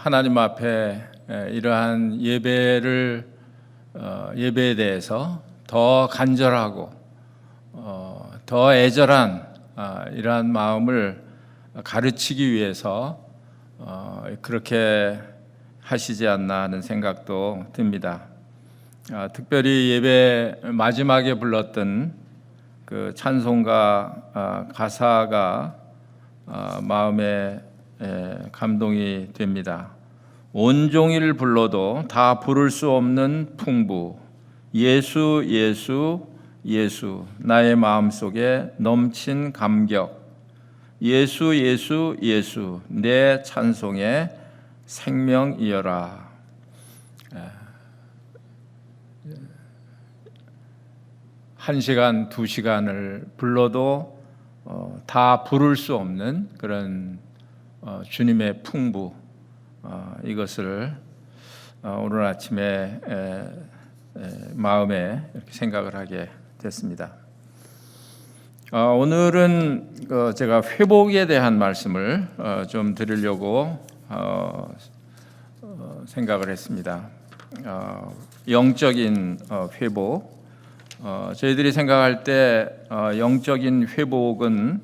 하나님 앞에 이러한 예배에 대해서 더 간절하고 더 애절한 이러한 마음을 가르치기 위해서 그렇게 하시지 않나 하는 생각도 듭니다. 특별히 예배 마지막에 불렀던 그 찬송가 가사가 마음에 감동이 됩니다. 온종일 불러도 다 부를 수 없는 풍부, 예수 예수 예수, 나의 마음속에 넘친 감격, 예수 예수 예수, 내 찬송의 생명이여라. 한 시간, 두 시간을 불러도 다 부를 수 없는 그런 주님의 풍부, 이것을 오늘 아침에 마음에 이렇게 생각을 하게 됐습니다. 오늘은 제가 회복에 대한 말씀을 좀 드리려고 생각을 했습니다. 영적인 회복. 저희들이 생각할 때 영적인 회복은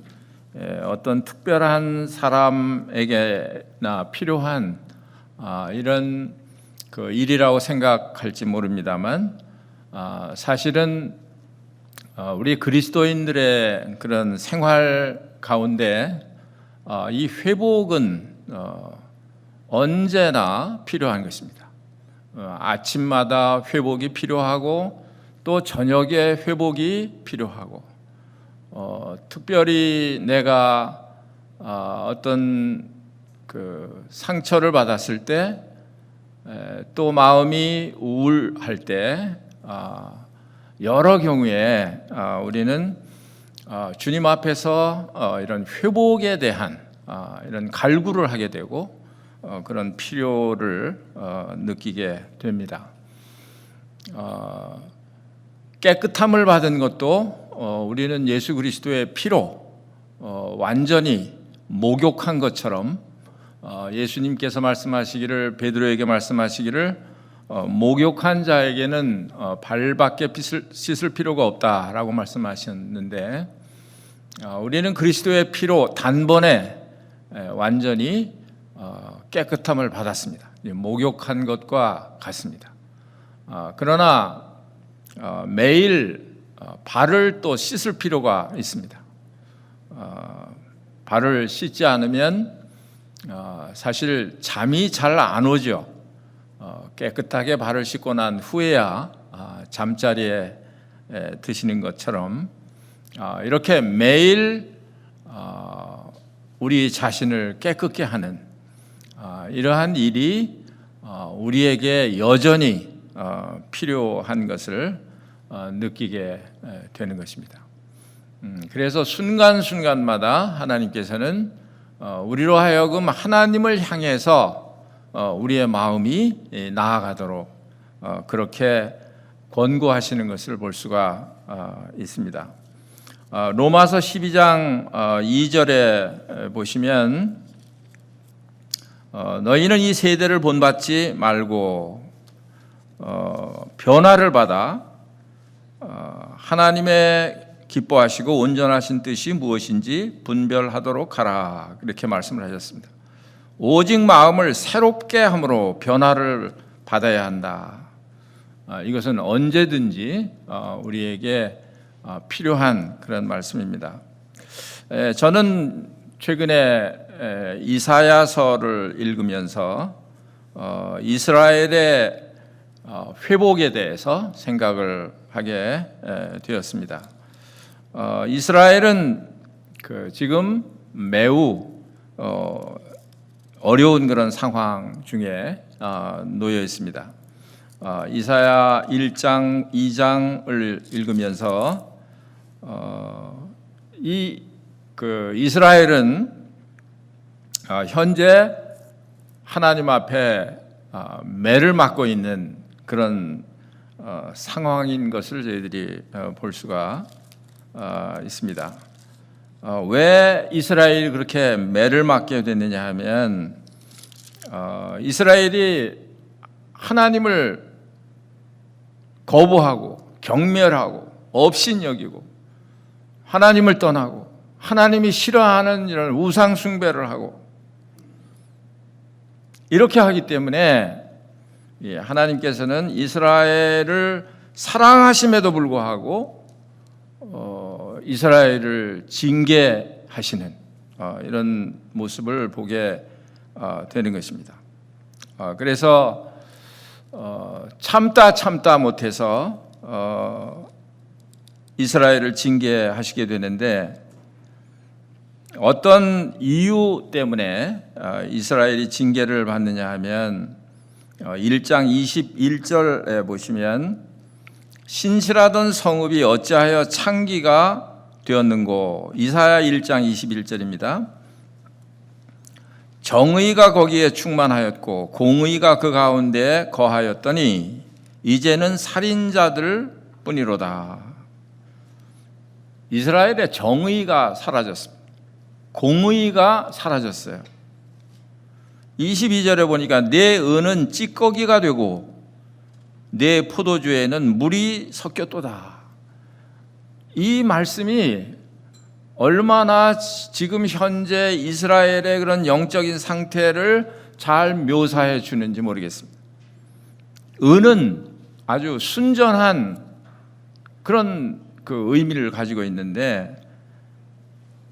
어떤 특별한 사람에게나 필요한 이런 그 일이라고 생각할지 모릅니다만, 사실은 우리 그리스도인들의 그런 생활 가운데 이 회복은 언제나 필요한 것입니다. 아침마다 회복이 필요하고 또 저녁에 회복이 필요하고, 특별히 내가 어떤 그 상처를 받았을 때, 또 마음이 우울할 때, 여러 경우에 우리는 주님 앞에서 이런 회복에 대한 이런 갈구를 하게 되고 그런 필요를 느끼게 됩니다. 깨끗함을 받은 것도 우리는 예수 그리스도의 피로 완전히 목욕한 것처럼, 예수님께서 말씀하시기를, 베드로에게 말씀하시기를, 목욕한 자에게는 발밖에 씻을 필요가 없다라고 말씀하셨는데, 우리는 그리스도의 피로 단번에 완전히 깨끗함을 받았습니다. 목욕한 것과 같습니다. 그러나 매일 발을 또 씻을 필요가 있습니다. 발을 씻지 않으면 사실 잠이 잘 안 오죠. 깨끗하게 발을 씻고 난 후에야 잠자리에 드시는 것처럼, 이렇게 매일 우리 자신을 깨끗게 하는 이러한 일이 우리에게 여전히 필요한 것을 느끼게 되는 것입니다. 그래서 순간순간마다 하나님께서는 우리로 하여금 하나님을 향해서 우리의 마음이 나아가도록 그렇게 권고하시는 것을 볼 수가 있습니다. 로마서 12장 2절에 보시면, 너희는 이 세대를 본받지 말고 변화를 받아 하나님의 기뻐하시고 온전하신 뜻이 무엇인지 분별하도록 하라, 이렇게 말씀을 하셨습니다. 오직 마음을 새롭게 함으로 변화를 받아야 한다. 이것은 언제든지 우리에게 필요한 그런 말씀입니다. 저는 최근에 이사야서를 읽으면서 이스라엘의 회복에 대해서 생각을 하게 되었습니다. 이스라엘은 지금 매우 어려운 그런 상황 중에 놓여 있습니다. 이사야 1장, 2장을 읽으면서 이스라엘은 현재 하나님 앞에 매를 맞고 있는 그런 상황인 것을 저희들이 볼 수가 있습니다. 왜 이스라엘이 그렇게 매를 맞게 됐느냐 하면, 이스라엘이 하나님을 거부하고 경멸하고 업신여기고 하나님을 떠나고 하나님이 싫어하는 이런 우상 숭배를 하고 이렇게 하기 때문에 하나님께서는 이스라엘을 사랑하심에도 불구하고 이스라엘을 징계하시는 이런 모습을 보게 되는 것입니다. 그래서 참다 못해서 이스라엘을 징계하시게 되는데 어떤 이유 때문에 이스라엘이 징계를 받느냐 하면 1장 21절에 보시면 신실하던 성읍이 어찌하여 창기가 되었는고. 이사야 1장 21절입니다. 정의가 거기에 충만하였고 공의가 그 가운데 거하였더니 이제는 살인자들 뿐이로다. 이스라엘의 정의가 사라졌습니다. 공의가 사라졌어요. 22절에 보니까 내 은은 찌꺼기가 되고 내 포도주에는 물이 섞였도다. 이 말씀이 얼마나 지금 현재 이스라엘의 그런 영적인 상태를 잘 묘사해 주는지 모르겠습니다. 은은 아주 순전한 그런 그 의미를 가지고 있는데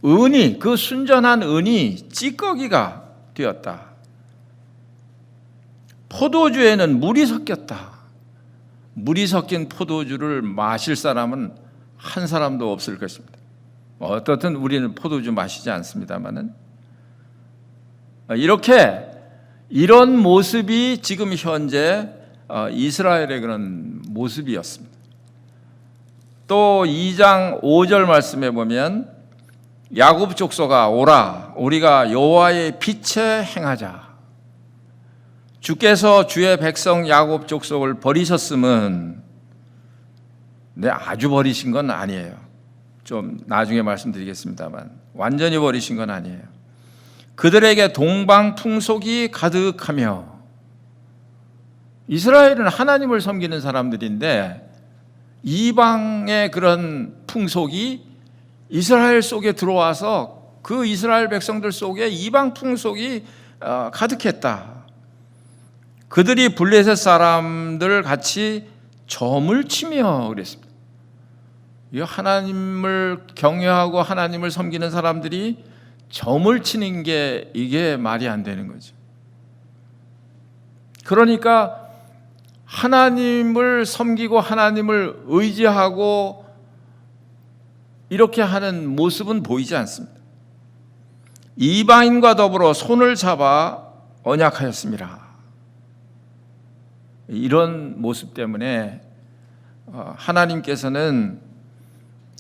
그 순전한 은이 찌꺼기가 되었다. 포도주에는 물이 섞였다. 물이 섞인 포도주를 마실 사람은 한 사람도 없을 것입니다. 어떻든 우리는 포도주 마시지 않습니다만은 이런 모습이 지금 현재 이스라엘의 그런 모습이었습니다. 또 2장 5절 말씀에 보면 야곱 족속아 오라 우리가 여호와의 빛에 행하자. 주께서 주의 백성 야곱 족속을 버리셨음은 아주 버리신 건 아니에요. 좀 나중에 말씀드리겠습니다만 완전히 버리신 건 아니에요. 그들에게 동방 풍속이 가득하며 이스라엘은 하나님을 섬기는 사람들인데 이방의 그런 풍속이 이스라엘 속에 들어와서 그 이스라엘 백성들 속에 이방 풍속이 가득했다. 그들이 블레셋 사람들 같이 점을 치며 그랬습니다. 하나님을 경외하고 하나님을 섬기는 사람들이 점을 치는 게 이게 말이 안 되는 거죠. 그러니까 하나님을 섬기고 하나님을 의지하고 이렇게 하는 모습은 보이지 않습니다. 이방인과 더불어 손을 잡아 언약하였습니다. 이런 모습 때문에 하나님께서는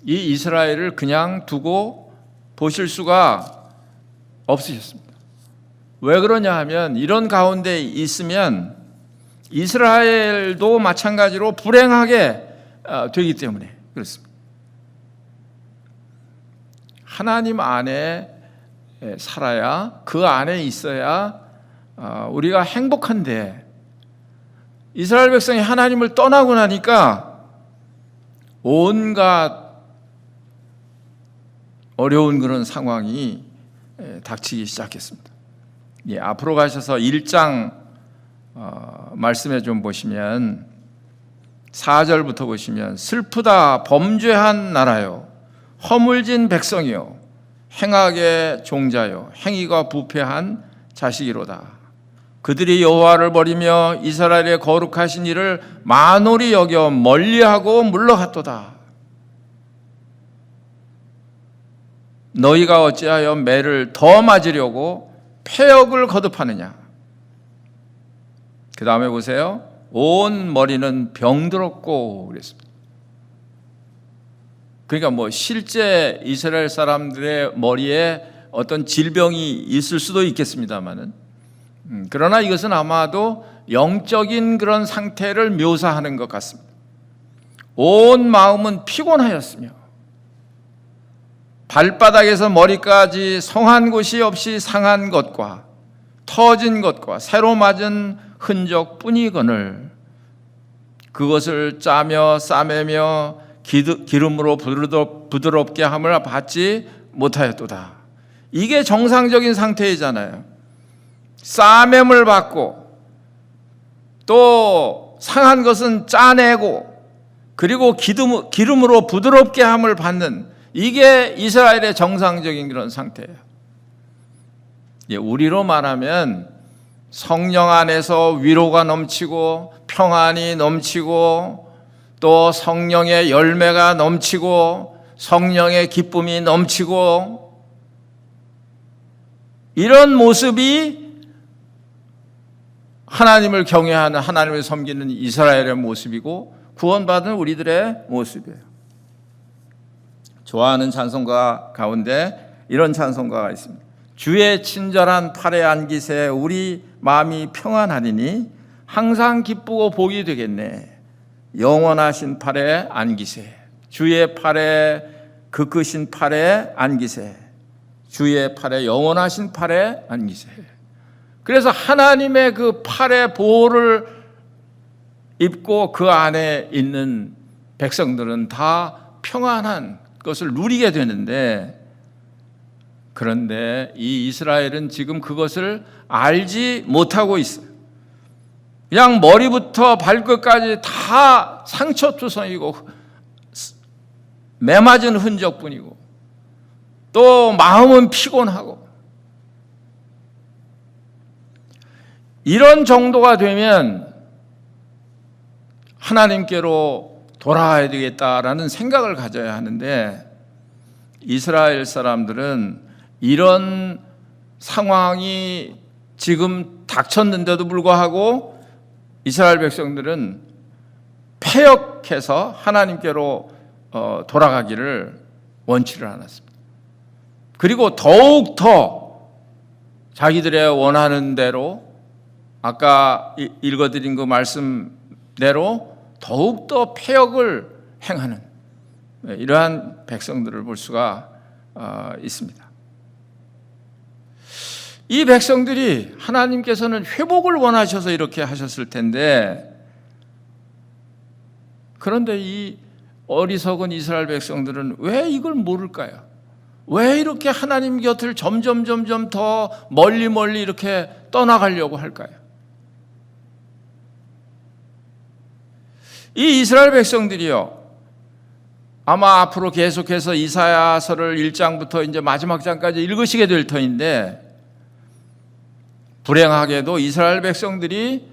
이 이스라엘을 그냥 두고 보실 수가 없으셨습니다. 왜 그러냐 하면 이런 가운데 있으면 이스라엘도 마찬가지로 불행하게 되기 때문에 그렇습니다. 하나님 안에 살아야 그 안에 있어야 우리가 행복한데 이스라엘 백성이 하나님을 떠나고 나니까 온갖 어려운 그런 상황이 닥치기 시작했습니다. 앞으로 가셔서 1장 말씀에 좀 보시면 4절부터 보시면 슬프다 범죄한 나라요 허물진 백성이요 행악의 종자요 행위가 부패한 자식이로다. 그들이 여호와를 버리며 이스라엘의 거룩하신 이를 만홀히 여겨 멀리하고 물러갔도다. 너희가 어찌하여 매를 더 맞으려고 패역을 거듭하느냐. 그 다음에 보세요. 온 머리는 병들었고 그랬습니다. 그러니까 실제 이스라엘 사람들의 머리에 어떤 질병이 있을 수도 있겠습니다만은 그러나 이것은 아마도 영적인 그런 상태를 묘사하는 것 같습니다. 온 마음은 피곤하였으며 발바닥에서 머리까지 성한 곳이 없이 상한 것과 터진 것과 새로 맞은 흔적뿐이거늘 그것을 짜며 싸매며 기름으로 부드럽게 함을 받지 못하였도다. 이게 정상적인 상태이잖아요. 싸매을 받고 또 상한 것은 짜내고 그리고 기름으로 부드럽게 함을 받는, 이게 이스라엘의 정상적인 그런 상태예요. 우리로 말하면 성령 안에서 위로가 넘치고 평안이 넘치고 또 성령의 열매가 넘치고 성령의 기쁨이 넘치고, 이런 모습이 하나님을 경외하는, 하나님을 섬기는 이스라엘의 모습이고 구원받은 우리들의 모습이에요. 좋아하는 찬송가 가운데 이런 찬송가가 있습니다. 주의 친절한 팔에 안기세 우리 마음이 평안하리니 항상 기쁘고 복이 되겠네. 영원하신 팔에 안기세. 주의 팔에, 그 크신 팔에 안기세. 주의 팔에, 영원하신 팔에 안기세. 그래서 하나님의 그 팔의 보호를 입고 그 안에 있는 백성들은 다 평안한 것을 누리게 되는데, 그런데 이 이스라엘은 지금 그것을 알지 못하고 있어요. 그냥 머리부터 발끝까지 다 상처투성이고 매맞은 흔적뿐이고 또 마음은 피곤하고, 이런 정도가 되면 하나님께로 돌아와야 되겠다라는 생각을 가져야 하는데, 이스라엘 사람들은 이런 상황이 지금 닥쳤는데도 불구하고 이스라엘 백성들은 패역해서 하나님께로 돌아가기를 원치를 않았습니다. 그리고 더욱더 자기들의 원하는 대로, 아까 읽어드린 그 말씀대로 더욱더 패역을 행하는 이러한 백성들을 볼 수가 있습니다. 이 백성들이 하나님께서는 회복을 원하셔서 이렇게 하셨을 텐데, 그런데 이 어리석은 이스라엘 백성들은 왜 이걸 모를까요? 왜 이렇게 하나님 곁을 점점 더 멀리 이렇게 떠나가려고 할까요? 이 이스라엘 백성들이요, 아마 앞으로 계속해서 이사야서를 1장부터 이제 마지막 장까지 읽으시게 될 터인데, 불행하게도 이스라엘 백성들이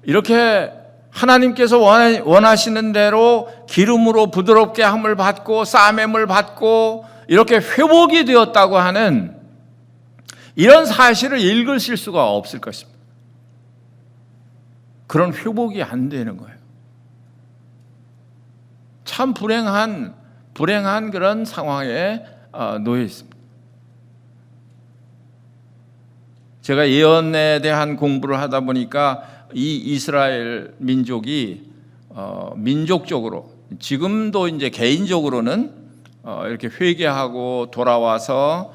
이렇게 하나님께서 원하시는 대로 기름으로 부드럽게 함을 받고 싸매을 받고 이렇게 회복이 되었다고 하는 이런 사실을 읽으실 수가 없을 것입니다. 그런 회복이 안 되는 거예요. 참 불행한 그런 상황에 놓여 있습니다. 제가 예언에 대한 공부를 하다 보니까 이 이스라엘 민족이 민족적으로, 지금도 이제 개인적으로는 이렇게 회개하고 돌아와서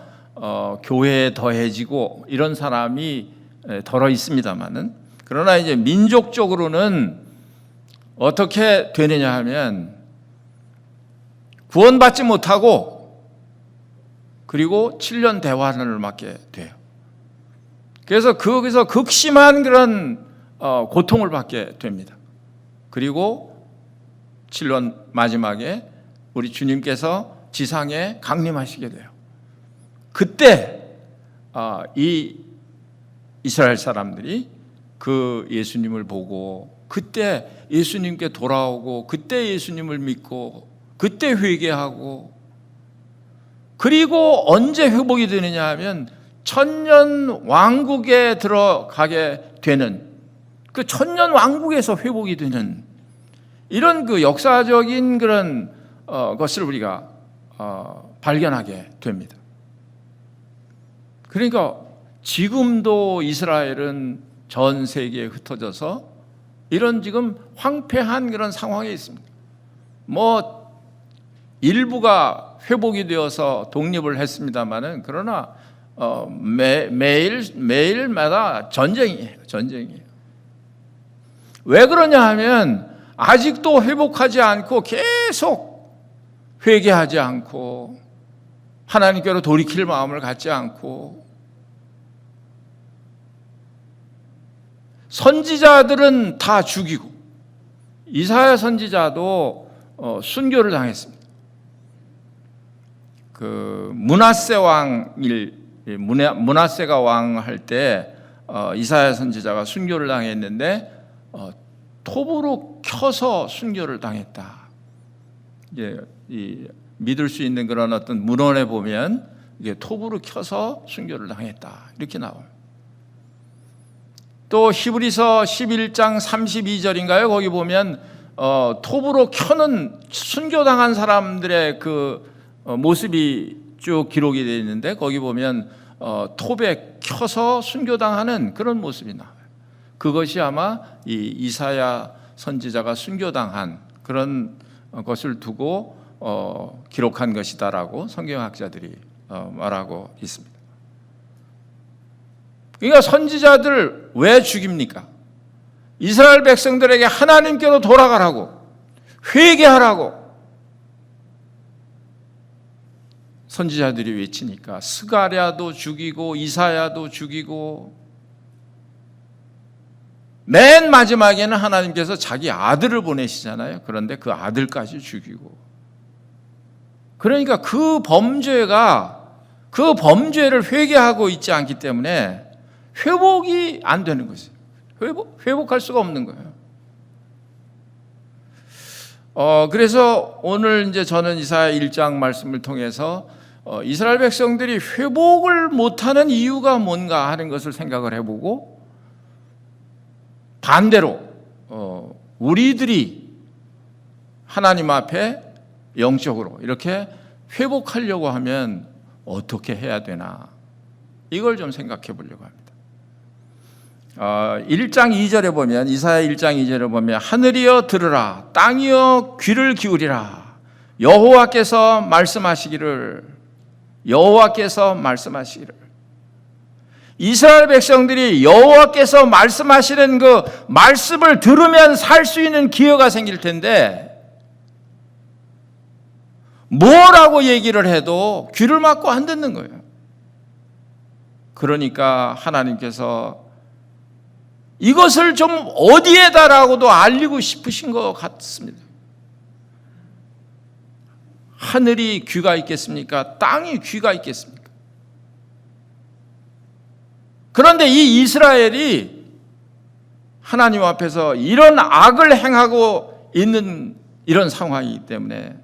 교회에 더해지고 이런 사람이 덜어 있습니다만은, 그러나 이제 민족적으로는 어떻게 되느냐 하면 구원받지 못하고 그리고 7년 대환을 맞게 돼요. 그래서 거기서 극심한 그런 고통을 받게 됩니다. 그리고 7년 마지막에 우리 주님께서 지상에 강림하시게 돼요. 그때 이 이스라엘 사람들이 그 예수님을 보고 그때 예수님께 돌아오고 그때 예수님을 믿고 그때 회개하고, 그리고 언제 회복이 되느냐 하면 천년 왕국에 들어가게 되는, 그 천년 왕국에서 회복이 되는 이런 그 역사적인 그런 것을 우리가 발견하게 됩니다. 그러니까 지금도 이스라엘은 전 세계에 흩어져서 이런 지금 황폐한 그런 상황에 있습니다. 일부가 회복이 되어서 독립을 했습니다마는, 그러나 매일마다 전쟁이에요. 왜 그러냐 하면 아직도 회복하지 않고 계속 회개하지 않고 하나님께로 돌이킬 마음을 갖지 않고, 선지자들은 다 죽이고, 이사야 선지자도 순교를 당했습니다. 므낫세가 왕할 때 이사야 선지자가 순교를 당했는데 톱으로 켜서 순교를 당했다. 믿을 수 있는 그런 어떤 문헌에 보면 이게 톱으로 켜서 순교를 당했다 이렇게 나와요. 또 히브리서 11장 32절인가요? 거기 보면 톱으로 켜는 순교당한 사람들의 그 모습이 쭉 기록이 되어 있는데, 거기 보면 톱에 켜서 순교당하는 그런 모습이 나와요. 그것이 아마 이 이사야 선지자가 순교당한 그런 것을 두고 기록한 것이다라고 성경학자들이 말하고 있습니다. 그러니까 선지자들 왜 죽입니까? 이스라엘 백성들에게 하나님께로 돌아가라고, 회개하라고 선지자들이 외치니까 스가랴도 죽이고 이사야도 죽이고, 맨 마지막에는 하나님께서 자기 아들을 보내시잖아요. 그런데 그 아들까지 죽이고, 그러니까 그 범죄를 회개하고 있지 않기 때문에 회복이 안 되는 거죠. 회복할 수가 없는 거예요. 그래서 오늘 이제 저는 이사야 1장 말씀을 통해서 이스라엘 백성들이 회복을 못하는 이유가 뭔가 하는 것을 생각을 해보고, 반대로 우리들이 하나님 앞에 영적으로 이렇게 회복하려고 하면 어떻게 해야 되나, 이걸 좀 생각해 보려고 합니다. 1장 2절에 보면, 이사야 1장 2절에 보면 하늘이여 들으라, 땅이여 귀를 기울이라, 여호와께서 말씀하시기를. 이스라엘 백성들이 여호와께서 말씀하시는 그 말씀을 들으면 살 수 있는 기회가 생길 텐데, 뭐라고 얘기를 해도 귀를 막고 안 듣는 거예요. 그러니까 하나님께서 이것을 좀 어디에다라고도 알리고 싶으신 것 같습니다. 하늘이 귀가 있겠습니까? 땅이 귀가 있겠습니까? 그런데 이 이스라엘이 하나님 앞에서 이런 악을 행하고 있는 이런 상황이기 때문에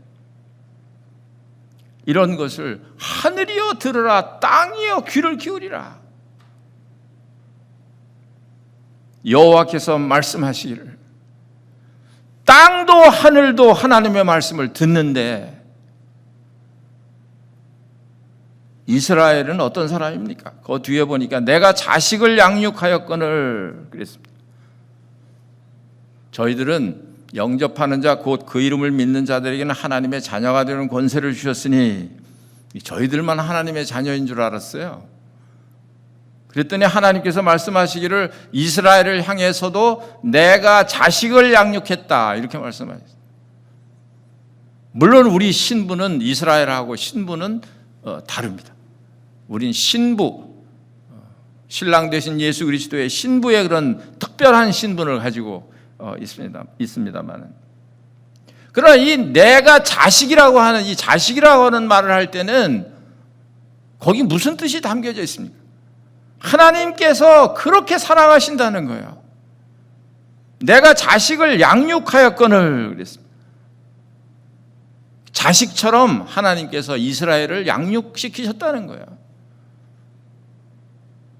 이런 것을 하늘이여 들으라, 땅이여 귀를 기울이라, 여호와께서 말씀하시기를. 땅도 하늘도 하나님의 말씀을 듣는데 이스라엘은 어떤 사람입니까? 그 뒤에 보니까 내가 자식을 양육하였거늘 그랬습니다. 저희들은 영접하는 자 곧 그 이름을 믿는 자들에게는 하나님의 자녀가 되는 권세를 주셨으니, 저희들만 하나님의 자녀인 줄 알았어요. 그랬더니 하나님께서 말씀하시기를 이스라엘을 향해서도 내가 자식을 양육했다 이렇게 말씀하셨어요. 물론 우리 신부는, 이스라엘하고 신부는 다릅니다. 우린 신부, 신랑 되신 예수 그리스도의 신부의 그런 특별한 신분을 가지고 있습니다만은, 그러나 이 내가 자식이라고 하는, 이 자식이라고 하는 말을 할 때는 거기 무슨 뜻이 담겨져 있습니까? 하나님께서 그렇게 사랑하신다는 거예요. 내가 자식을 양육하였거늘 그랬습니다. 자식처럼 하나님께서 이스라엘을 양육시키셨다는 거예요.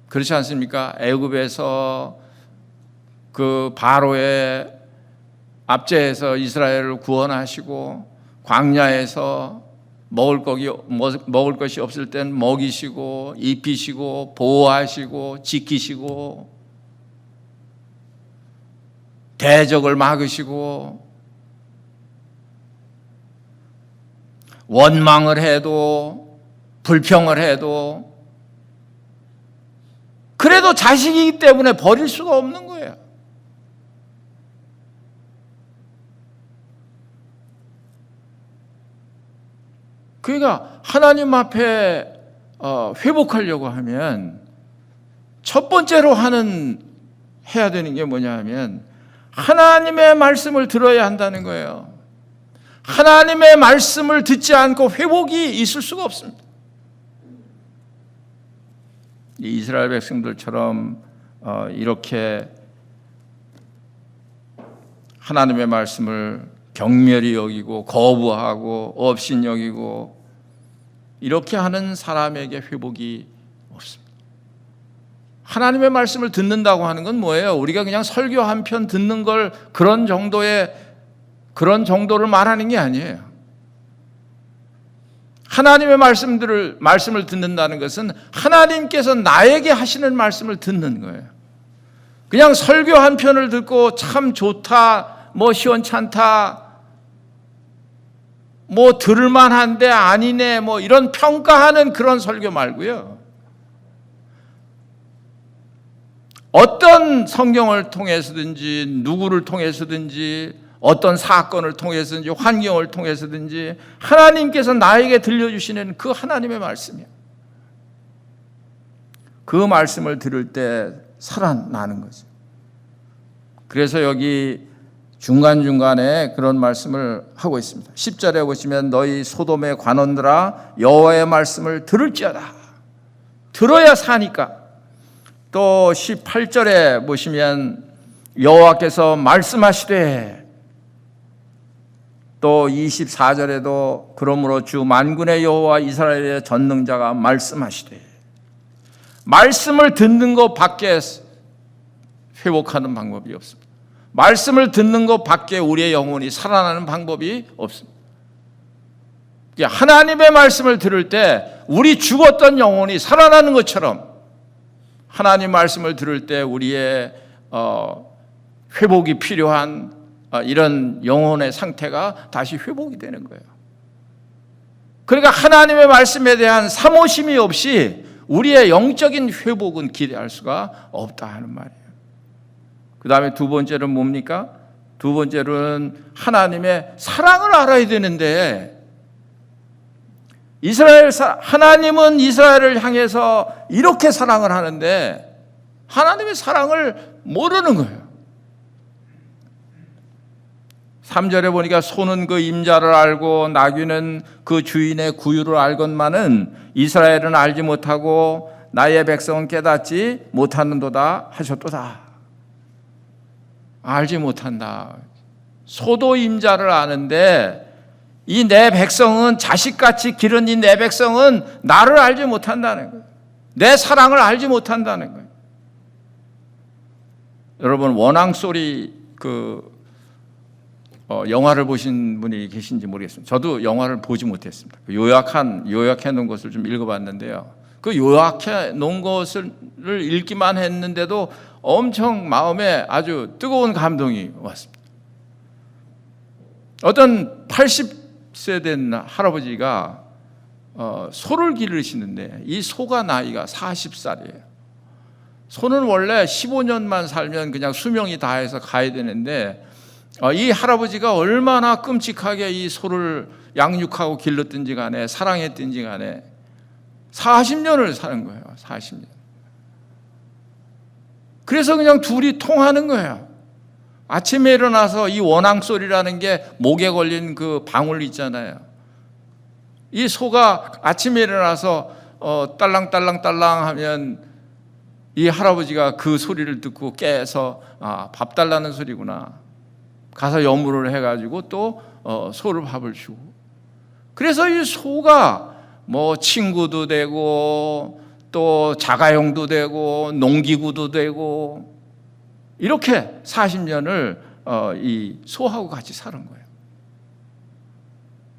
그렇지 않습니까? 애굽에서 그 바로의 압제에서 이스라엘을 구원하시고, 광야에서 먹을 것이 없을 땐 먹이시고, 입히시고, 보호하시고, 지키시고, 대적을 막으시고, 원망을 해도, 불평을 해도 그래도 자식이기 때문에 버릴 수가 없는 거예요. 그러니까 하나님 앞에 회복하려고 하면 첫 번째로 해야 되는 게 뭐냐 하면 하나님의 말씀을 들어야 한다는 거예요. 하나님의 말씀을 듣지 않고 회복이 있을 수가 없습니다. 이스라엘 백성들처럼 이렇게 하나님의 말씀을 경멸히 여기고 거부하고 업신여기고 이렇게 하는 사람에게 회복이 없습니다. 하나님의 말씀을 듣는다고 하는 건 뭐예요? 우리가 그냥 설교 한 편 듣는 걸 그런 정도를 말하는 게 아니에요. 하나님의 말씀을 듣는다는 것은 하나님께서 나에게 하시는 말씀을 듣는 거예요. 그냥 설교 한 편을 듣고 참 좋다, 뭐 시원찮다, 뭐 들을만한데 아니네, 뭐 이런 평가하는 그런 설교 말고요. 어떤 성경을 통해서든지 누구를 통해서든지 어떤 사건을 통해서든지 환경을 통해서든지 하나님께서 나에게 들려주시는 그 하나님의 말씀이에요. 그 말씀을 들을 때 살아나는 거죠. 그래서 여기 중간중간에 그런 말씀을 하고 있습니다. 10절에 보시면 너희 소돔의 관원들아 여호와의 말씀을 들을지어다. 들어야 사니까. 또 18절에 보시면 여호와께서 말씀하시되, 또 24절에도 그러므로 주 만군의 여호와 이스라엘의 전능자가 말씀하시되, 말씀을 듣는 것 밖에 회복하는 방법이 없습니다. 말씀을 듣는 것 밖에 우리의 영혼이 살아나는 방법이 없습니다. 하나님의 말씀을 들을 때 우리 죽었던 영혼이 살아나는 것처럼 하나님 말씀을 들을 때 우리의 회복이 필요한 이런 영혼의 상태가 다시 회복이 되는 거예요. 그러니까 하나님의 말씀에 대한 사모심이 없이 우리의 영적인 회복은 기대할 수가 없다 하는 말이에요. 그 다음에 두 번째는 뭡니까? 두 번째로는 하나님의 사랑을 알아야 되는데, 하나님은 이스라엘을 향해서 이렇게 사랑을 하는데 하나님의 사랑을 모르는 거예요. 3절에 보니까 소는 그 임자를 알고 나귀는 그 주인의 구유를 알건만은 이스라엘은 알지 못하고 나의 백성은 깨닫지 못하는도다 하셨도다. 알지 못한다. 소도 임자를 아는데 이 내 백성은, 자식같이 기른 이 내 백성은 나를 알지 못한다는 거예요. 내 사랑을 알지 못한다는 거예요. 여러분 원앙소리 영화를 보신 분이 계신지 모르겠습니다. 저도 영화를 보지 못했습니다. 요약해 놓은 것을 좀 읽어봤는데요. 그 요약해 놓은 것을 읽기만 했는데도 엄청 마음에 아주 뜨거운 감동이 왔습니다. 어떤 80세 된 할아버지가 소를 기르시는데 이 소가 나이가 40살이에요. 소는 원래 15년만 살면 그냥 수명이 다해서 가야 되는데 이 할아버지가 얼마나 끔찍하게 이 소를 양육하고 길렀든지 간에 사랑했든지 간에 40년을 사는 거예요. 40년. 그래서 그냥 둘이 통하는 거예요. 아침에 일어나서 이 원앙소리라는 게 목에 걸린 그 방울 있잖아요. 이 소가 아침에 일어나서 딸랑딸랑딸랑 하면 이 할아버지가 그 소리를 듣고 깨서 밥 달라는 소리구나. 가서 여물을 해가지고 또 소를 밥을 주고. 그래서 이 소가 뭐 친구도 되고 또 자가용도 되고 농기구도 되고 이렇게 40년을 이 소하고 같이 사는 거예요.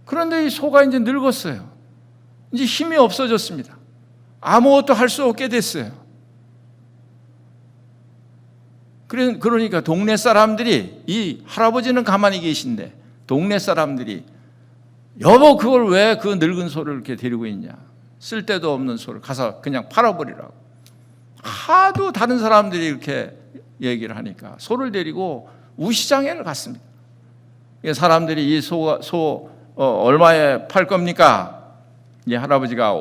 그런데 이 소가 이제 늙었어요. 이제 힘이 없어졌습니다. 아무것도 할 수 없게 됐어요. 그러니까 동네 사람들이, 이 할아버지는 가만히 계신데 동네 사람들이 여보 그걸 왜 그 늙은 소를 이렇게 데리고 있냐, 쓸데도 없는 소를 가서 그냥 팔아버리라고. 하도 다른 사람들이 이렇게 얘기를 하니까 소를 데리고 우시장에를 갔습니다. 사람들이 이 소 얼마에 팔 겁니까? 이 할아버지가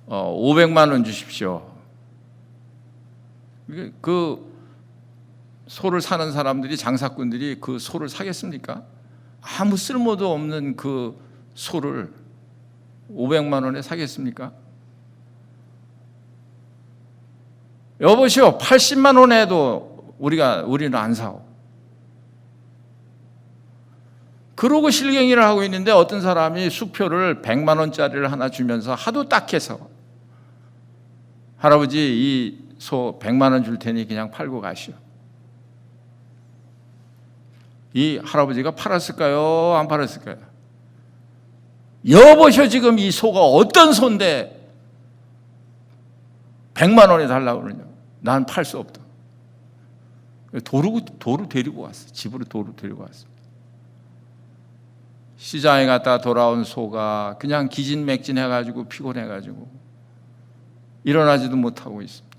500만 원 주십시오. 그 소를 사는 사람들이, 장사꾼들이 그 소를 사겠습니까? 아무 쓸모도 없는 그 소를 500만 원에 사겠습니까? 여보시오, 80만 원에도 우리는 안 사오. 그러고 실갱이를 하고 있는데 어떤 사람이 수표를 100만 원짜리를 하나 주면서 하도 딱해서, 할아버지 이 소 100만 원 줄 테니 그냥 팔고 가시오. 이 할아버지가 팔았을까요? 안 팔았을까요? 여보시오, 지금 이 소가 어떤 소인데 100만 원에 달라고 그러냐. 난 팔 수 없다. 도로 데리고 왔어. 집으로 도로 데리고 왔어. 시장에 갔다 돌아온 소가 그냥 기진맥진해가지고 피곤해가지고 일어나지도 못하고 있습니다.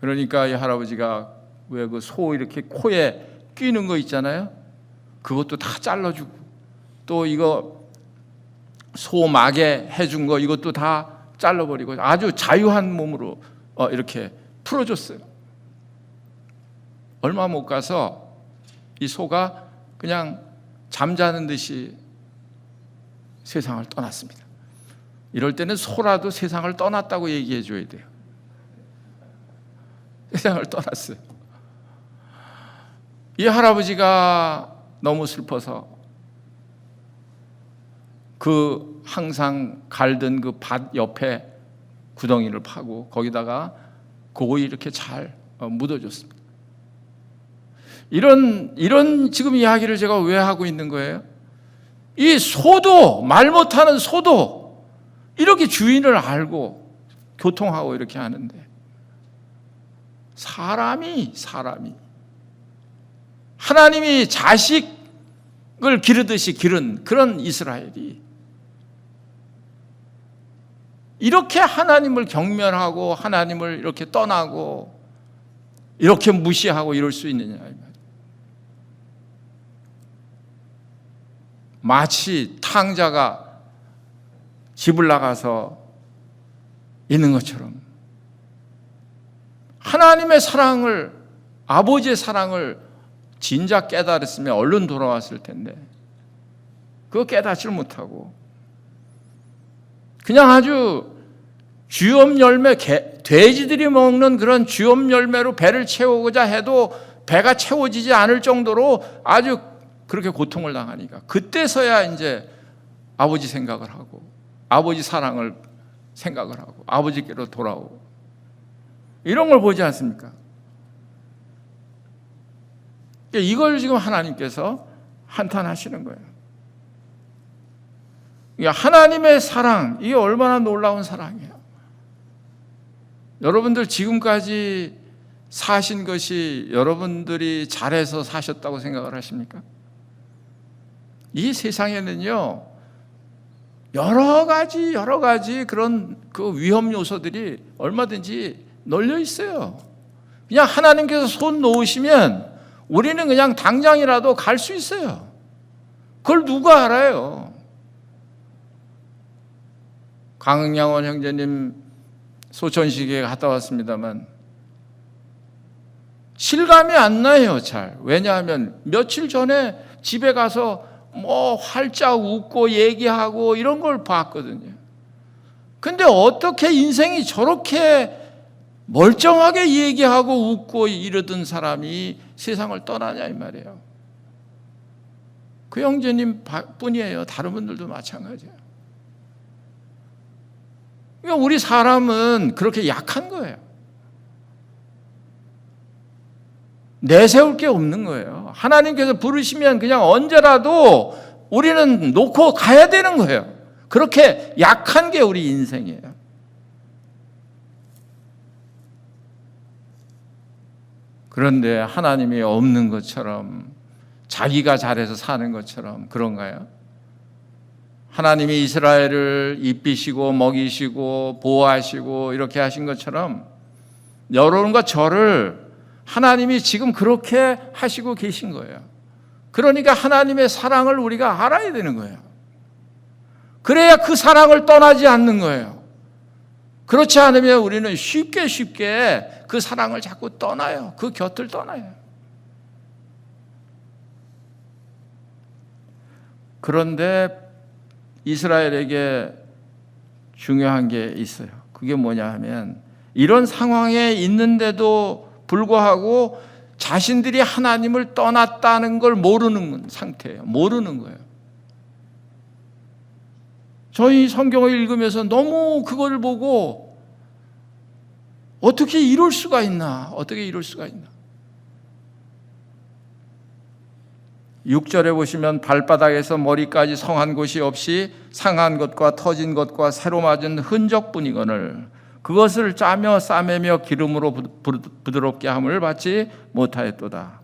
그러니까 이 할아버지가 왜 그 소 이렇게 코에 끼는 거 있잖아요. 그것도 다 잘라주고, 또 이거 소 마개 해준 거 이것도 다 잘라버리고 아주 자유한 몸으로 이렇게 풀어줬어요. 얼마 못 가서 이 소가 그냥 잠자는 듯이 세상을 떠났습니다. 이럴 때는 소라도 세상을 떠났다고 얘기해 줘야 돼요. 세상을 떠났어요. 이 할아버지가 너무 슬퍼서 그 항상 갈던 그 밭 옆에 구덩이를 파고 거기다가 고이 이렇게 잘 묻어줬습니다. 이런 지금 이야기를 제가 왜 하고 있는 거예요? 이 소도, 말 못하는 소도 이렇게 주인을 알고 교통하고 이렇게 하는데, 사람이 하나님이 자식을 기르듯이 기른 그런 이스라엘이 이렇게 하나님을 경멸하고 하나님을 이렇게 떠나고 이렇게 무시하고 이럴 수 있느냐. 마치 탕자가 집을 나가서 있는 것처럼 하나님의 사랑을, 아버지의 사랑을 진작 깨달았으면 얼른 돌아왔을 텐데 그거 깨닫지를 못하고 그냥 아주 쥐엄 열매, 돼지들이 먹는 그런 쥐엄 열매로 배를 채우고자 해도 배가 채워지지 않을 정도로 아주 그렇게 고통을 당하니까 그때서야 이제 아버지 생각을 하고 아버지 사랑을 생각을 하고 아버지께로 돌아오고 이런 걸 보지 않습니까? 이걸 지금 하나님께서 한탄하시는 거예요. 하나님의 사랑, 이게 얼마나 놀라운 사랑이에요. 여러분들 지금까지 사신 것이 여러분들이 잘해서 사셨다고 생각을 하십니까? 이 세상에는요, 여러 가지 그런 그 위험 요소들이 얼마든지 널려 있어요. 그냥 하나님께서 손 놓으시면 우리는 그냥 당장이라도 갈 수 있어요. 그걸 누가 알아요? 강양원 형제님 소천식에 갔다 왔습니다만 실감이 안 나요, 잘. 왜냐하면 며칠 전에 집에 가서 뭐 활짝 웃고 얘기하고 이런 걸 봤거든요. 근데 어떻게 인생이 저렇게 멀쩡하게 얘기하고 웃고 이러던 사람이 세상을 떠나냐 이 말이에요. 그 형제님 뿐이에요. 다른 분들도 마찬가지예요. 그러니까 우리 사람은 그렇게 약한 거예요. 내세울 게 없는 거예요. 하나님께서 부르시면 그냥 언제라도 우리는 놓고 가야 되는 거예요. 그렇게 약한 게 우리 인생이에요. 그런데 하나님이 없는 것처럼 자기가 잘해서 사는 것처럼 그런가요? 하나님이 이스라엘을 입히시고 먹이시고 보호하시고 이렇게 하신 것처럼 여러분과 저를 하나님이 지금 그렇게 하시고 계신 거예요. 그러니까 하나님의 사랑을 우리가 알아야 되는 거예요. 그래야 그 사랑을 떠나지 않는 거예요. 그렇지 않으면 우리는 쉽게 그 사랑을 자꾸 떠나요. 그 곁을 떠나요. 그런데 이스라엘에게 중요한 게 있어요. 그게 뭐냐 하면 이런 상황에 있는데도 불구하고 자신들이 하나님을 떠났다는 걸 모르는 상태예요. 모르는 거예요. 저희 성경을 읽으면서 너무 그걸 보고 어떻게 이럴 수가 있나? 어떻게 이럴 수가 있나? 6절에 보시면 발바닥에서 머리까지 성한 곳이 없이 상한 것과 터진 것과 새로 맞은 흔적뿐이거늘 그것을 짜며 싸매며 기름으로 부드럽게 함을 받지 못하였도다.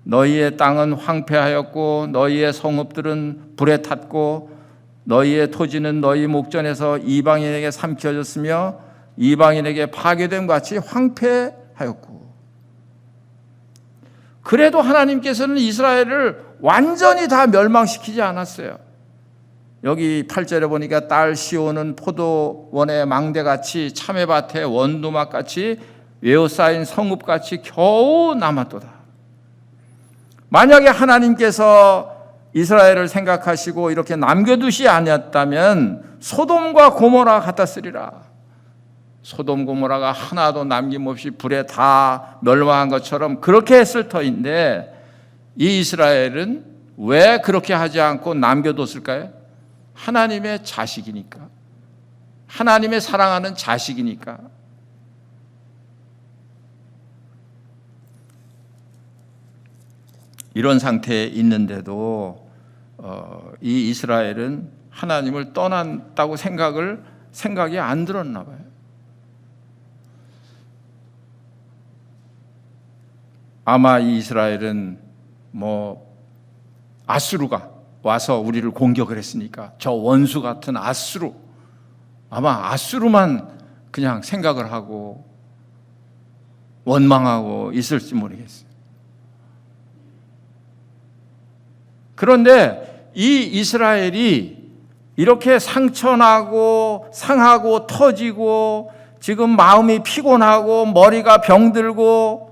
너희의 땅은 황폐하였고 너희의 성읍들은 불에 탔고 너희의 토지는 너희 목전에서 이방인에게 삼켜졌으며 이방인에게 파괴됨 같이 황폐하였고 그래도 하나님께서는 이스라엘을 완전히 다 멸망시키지 않았어요. 여기 8절에 보니까 딸 시온은 포도원의 망대같이 참외밭의 원두막같이 에워싸인 성읍같이 겨우 남았도다. 만약에 하나님께서 이스라엘을 생각하시고 이렇게 남겨두시 아니었다면 소돔과 고모라 같았으리라. 소돔 고모라가 하나도 남김없이 불에 다 멸망한 것처럼 그렇게 했을 터인데 이 이스라엘은 왜 그렇게 하지 않고 남겨뒀을까요? 하나님의 자식이니까. 하나님의 사랑하는 자식이니까. 이런 상태에 있는데도 이 이스라엘은 하나님을 떠났다고 생각이 안 들었나 봐요. 아마 이 이스라엘은 아수르가 와서 우리를 공격을 했으니까 저 원수 같은 아수르, 아마 아수르만 그냥 생각을 하고 원망하고 있을지 모르겠어요. 그런데 이 이스라엘이 이렇게 상처나고 상하고 터지고 지금 마음이 피곤하고 머리가 병들고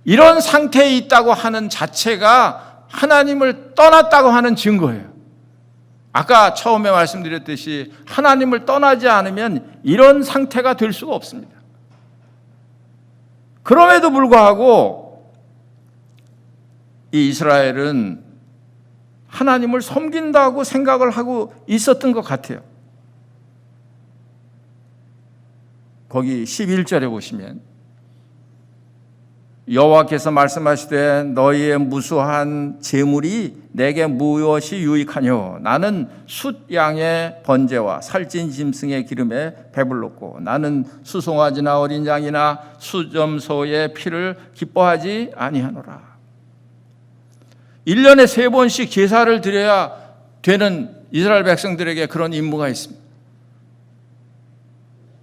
이런 상태에 있다고 하는 자체가 하나님을 떠났다고 하는 증거예요. 아까 처음에 말씀드렸듯이 하나님을 떠나지 않으면 이런 상태가 될 수가 없습니다. 그럼에도 불구하고 이 이스라엘은 하나님을 섬긴다고 생각을 하고 있었던 것 같아요. 거기 11절에 보시면 여호와께서 말씀하시되 너희의 무수한 재물이 내게 무엇이 유익하뇨? 나는 숫 양의 번제와 살찐 짐승의 기름에 배불렀고 나는 수송아지나 어린 양이나 수점소의 피를 기뻐하지 아니하노라. 1년에 3번씩 제사를 드려야 되는 이스라엘 백성들에게 그런 임무가 있습니다.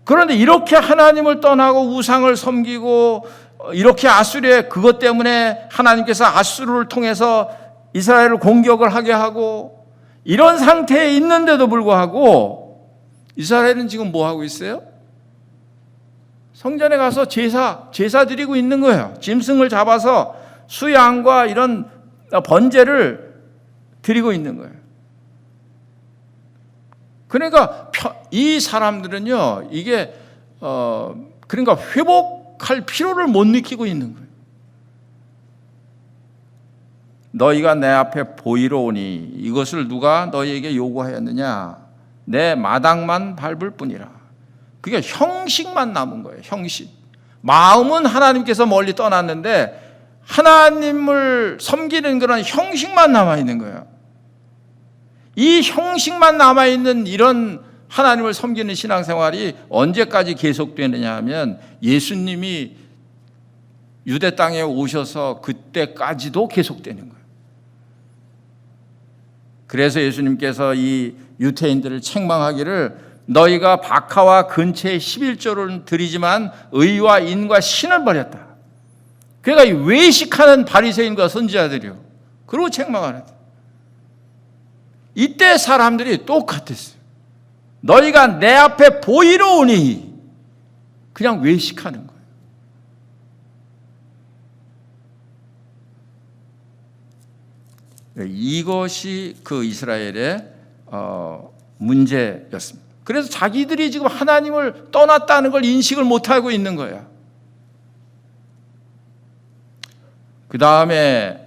그런데 이렇게 하나님을 떠나고 우상을 섬기고 이렇게 아수르의 그것 때문에 하나님께서 아수르를 통해서 이스라엘을 공격을 하게 하고 이런 상태에 있는데도 불구하고 이스라엘은 지금 뭐 하고 있어요? 성전에 가서 제사 드리고 있는 거예요. 짐승을 잡아서 수양과 이런 번제를 드리고 있는 거예요. 그러니까 이 사람들은요, 이게 그러니까 회복할 필요를 못 느끼고 있는 거예요. 너희가 내 앞에 보이러 오니 이것을 누가 너희에게 요구하였느냐? 내 마당만 밟을 뿐이라. 그게 형식만 남은 거예요. 형식. 마음은 하나님께서 멀리 떠났는데 하나님을 섬기는 그런 형식만 남아있는 거예요. 이 형식만 남아있는 이런 하나님을 섬기는 신앙생활이 언제까지 계속되느냐 하면 예수님이 유대 땅에 오셔서 그때까지도 계속되는 거예요. 그래서 예수님께서 이 유태인들을 책망하기를 너희가 박하와 근처에 11조를 드리지만 의와 인과 신을 버렸다. 그러니까 외식하는 바리새인과 선지자들이요. 그러고 책망하는. 이때 사람들이 똑같았어요. 너희가 내 앞에 보이러 오니 그냥 외식하는 거예요. 이것이 그 이스라엘의 문제였습니다. 그래서 자기들이 지금 하나님을 떠났다는 걸 인식을 못하고 있는 거예요. 그 다음에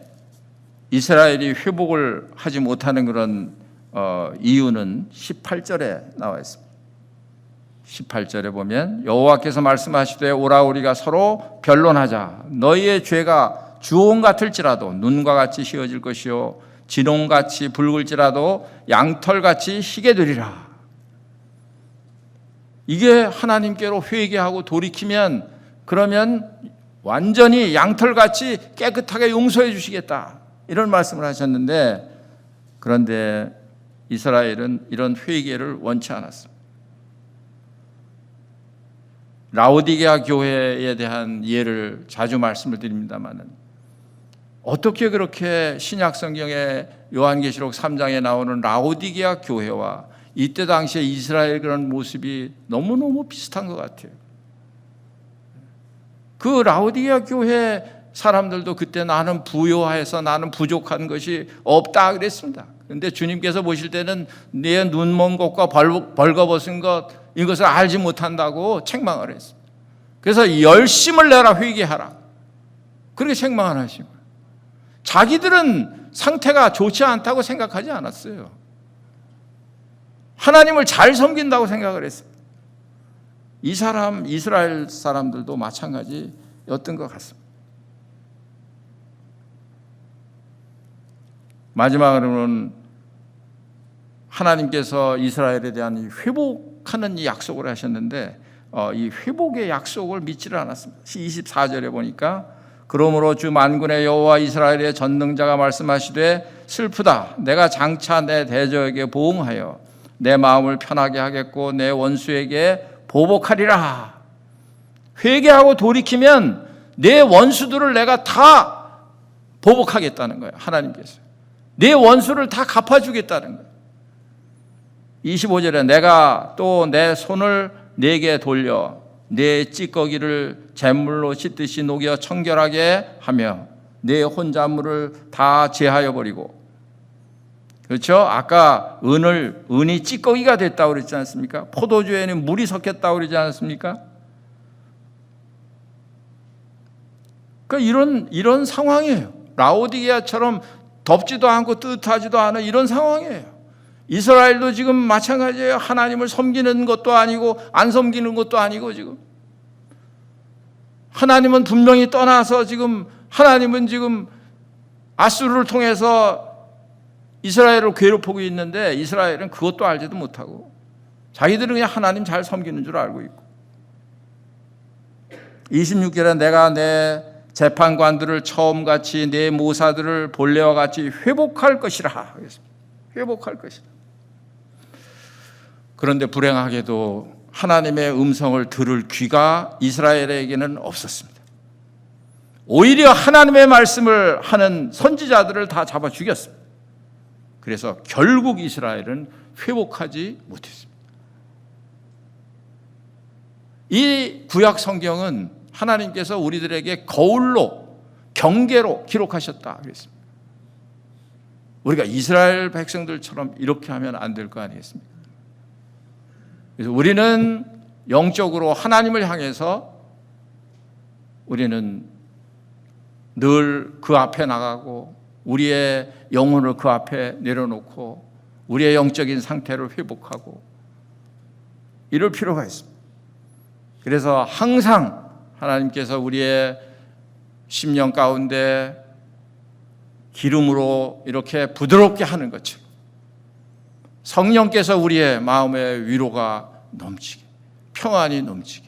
이스라엘이 회복을 하지 못하는 그런 이유는 18절에 나와 있습니다. 18절에 보면 여호와께서 말씀하시되 오라 우리가 서로 변론하자. 너희의 죄가 주홍 같을지라도 눈과 같이 희어질 것이요 진홍같이 붉을지라도 양털같이 희게 되리라. 이게 하나님께로 회개하고 돌이키면 그러면 완전히 양털같이 깨끗하게 용서해 주시겠다. 이런 말씀을 하셨는데 그런데 이스라엘은 이런 회개를 원치 않았습니다. 라오디게아 교회에 대한 예를 자주 말씀을 드립니다마는 어떻게 그렇게 신약 성경의 요한계시록 3장에 나오는 라오디게아 교회와 이때 당시에 이스라엘 그런 모습이 너무너무 비슷한 것 같아요. 그 라오디게아 교회 사람들도 그때 나는 부요해서 나는 부족한 것이 없다 그랬습니다. 그런데 주님께서 보실 때는 내 눈먼 것과 벌거벗은 것 이것을 알지 못한다고 책망을 했습니다. 그래서 열심을 내라 회개하라. 그렇게 책망을 하신 거예요. 자기들은 상태가 좋지 않다고 생각하지 않았어요. 하나님을 잘 섬긴다고 생각을 했습니다. 이스라엘 사람들도 마찬가지였던 것 같습니다. 마지막으로는 하나님께서 이스라엘에 대한 회복하는 이 약속을 하셨는데 이 회복의 약속을 믿지를 않았습니다. 24절에 보니까 그러므로 주 만군의 여호와 이스라엘의 전능자가 말씀하시되 슬프다. 내가 장차 내 대적에게 보응하여 내 마음을 편하게 하겠고 내 원수에게 보복하리라. 회개하고 돌이키면 내 원수들을 내가 다 보복하겠다는 거예요. 하나님께서 내 원수를 다 갚아주겠다는 거예요. 25절에 내가 또 내 손을 내게 돌려 내 찌꺼기를 잿물로 씻듯이 녹여 청결하게 하며 내 혼자물을 다 제하여 버리고. 그렇죠? 아까 은이 찌꺼기가 됐다고 그랬지 않습니까? 포도주에는 물이 섞였다고 그러지 않습니까? 그러니까 이런 상황이에요. 라오디게아처럼 덥지도 않고 뜨뜻하지도 않은 이런 상황이에요. 이스라엘도 지금 마찬가지예요. 하나님을 섬기는 것도 아니고 안 섬기는 것도 아니고 지금 하나님은 분명히 떠나서 지금 하나님은 지금 아수르를 통해서 이스라엘을 괴롭히고 있는데 이스라엘은 그것도 알지도 못하고 자기들은 그냥 하나님 잘 섬기는 줄 알고 있고. 26절에 내가 내 재판관들을 처음같이 내 모사들을 본래와 같이 회복할 것이라. 회복할 것이라. 그런데 불행하게도 하나님의 음성을 들을 귀가 이스라엘에게는 없었습니다. 오히려 하나님의 말씀을 하는 선지자들을 다 잡아 죽였습니다. 그래서 결국 이스라엘은 회복하지 못했습니다. 이 구약 성경은 하나님께서 우리들에게 거울로 경계로 기록하셨다 그랬습니다. 우리가 이스라엘 백성들처럼 이렇게 하면 안 될 거 아니겠습니까? 그래서 우리는 영적으로 하나님을 향해서 우리는 늘 그 앞에 나가고 우리의 영혼을 그 앞에 내려놓고 우리의 영적인 상태를 회복하고 이럴 필요가 있습니다. 그래서 항상 하나님께서 우리의 심령 가운데 기름으로 이렇게 부드럽게 하는 것처럼 성령께서 우리의 마음의 위로가 넘치게, 평안이 넘치게.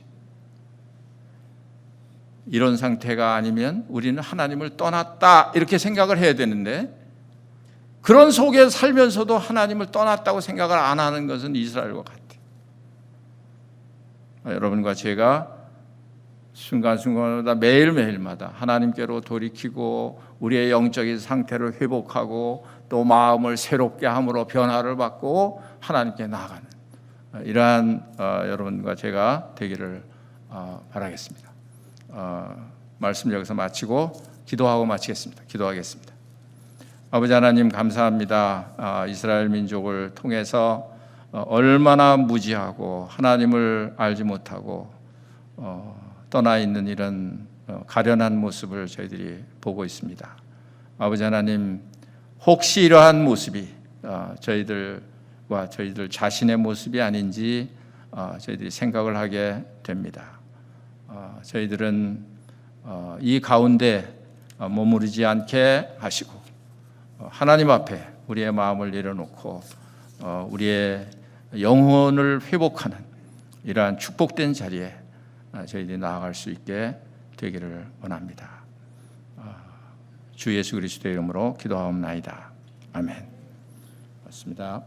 이런 상태가 아니면 우리는 하나님을 떠났다 이렇게 생각을 해야 되는데 그런 속에 살면서도 하나님을 떠났다고 생각을 안 하는 것은 이스라엘과 같아요. 여러분과 제가 순간순간마다 매일매일마다 하나님께로 돌이키고 우리의 영적인 상태를 회복하고 또 마음을 새롭게 함으로 변화를 받고 하나님께 나아가는 이러한 여러분과 제가 되기를 바라겠습니다. 말씀 여기서 마치고 기도하고 마치겠습니다. 기도하겠습니다. 아버지 하나님 감사합니다. 이스라엘 민족을 통해서 얼마나 무지하고 하나님을 알지 못하고 떠나 있는 이런 가련한 모습을 저희들이 보고 있습니다. 아버지 하나님, 혹시 이러한 모습이 저희들과 저희들 자신의 모습이 아닌지 저희들이 생각을 하게 됩니다. 저희들은 이 가운데 머무르지 않게 하시고 하나님 앞에 우리의 마음을 내려놓고 우리의 영혼을 회복하는 이러한 축복된 자리에 저희들이 나아갈 수 있게 되기를 원합니다. 주 예수 그리스도의 이름으로 기도하옵나이다. 아멘. 맞습니다.